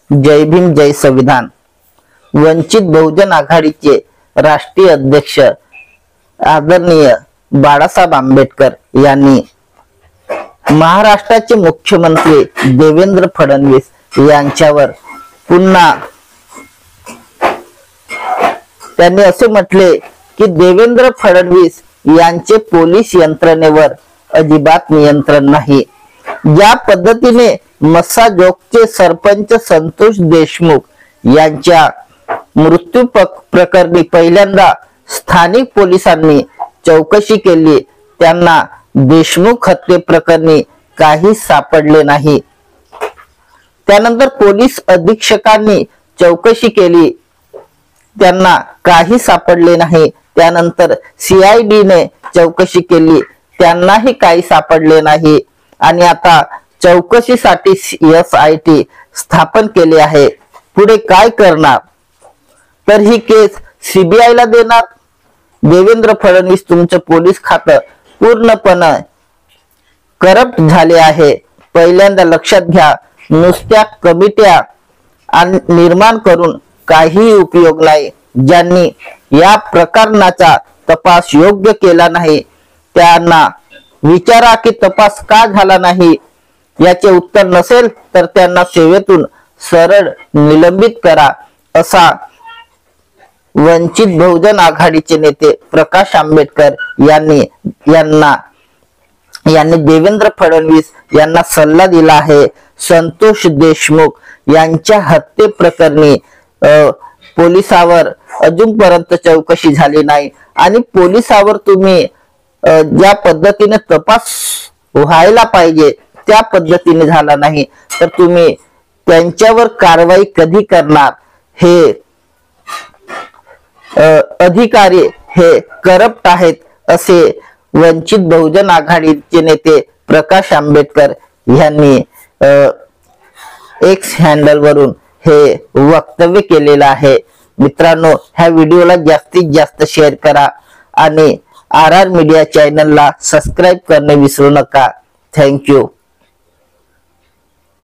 जय भीम जय संविधान। वंचित बहुजन आघाडीचे राष्ट्रीय अध्यक्ष आदरणीय बाळासाहेब आंबेडकर यांनी महाराष्ट्राचे मुख्यमंत्री देवेंद्र फडणवीस यांच्यावर पुन्हा त्यांनी असे म्हटले की देवेंद्र फडणवीस यांचे पोलीस यंत्रणेवर अजिबात नियंत्रण नाही। ज्या पद्धतीने मस्साजोगचे सरपंच संतोष देशमुख यांच्या मृत्यू प्रकरणी पहिल्यांदा स्थानिक पोलिसांनी चौकशी केली, त्यांना देशमुख हत्ये प्रकरणी काही सापडले नाही। त्यानंतर पोलीस अधीक्षकांनी चौकशी केली, त्यांना काही सापडले नाही। त्यानंतर CID ने चौकशी केली, त्यांनाही काही सापडले नाही। आणि आता चौकशीसाठी SIT स्थापन केले आहे। पुढे काय करणार? तर ही केस CBI ला देणार। देवेंद्र फडणवीस तुमचं पोलीस खातं पूर्णपणे करप्ट झाले आहे। पहिल्यांदा लक्षात घ्या, नुसत्या कमिट्या निर्माण करून काही उपयोग नाही। ज्यांनी या प्रकरणाचा तपास योग्य केला नाही त्यांना विचारा की तपास का झाला नाही। याचे उत्तर नसेल तर त्यांना सेवेतून सरळ निलंबित करा, असा वंचित बहुजन आघाडीचे नेते प्रकाश आंबेडकर यांनी देवेंद्र फडणवीस यांना सल्ला दिला आहे। संतोष देशमुख यांच्या हत्ये प्रकरणी पोलिसावर अजूनपर्यंत चौकशी झाली नाही आणि पोलिसावर तुम्ही ज्या पद्धतीने तपास व्हायला पाहिजे त्या पद्धतीने झाला नाही, तर तुम्ही त्यांच्यावर कारवाई कधी करणार? हे अधिकारी हे करप्ट आहेत, असे वंचित बहुजन आघाडीचे नेते प्रकाश आंबेडकर यांनी X हँडल वरून हे वक्तव्य केलेलं आहे। मित्रांनो, ह्या व्हिडिओला जास्तीत जास्त शेअर करा आणि RR मीडिया चॅनलला सबस्क्राइब करणे विसरू नका। थँक्यू।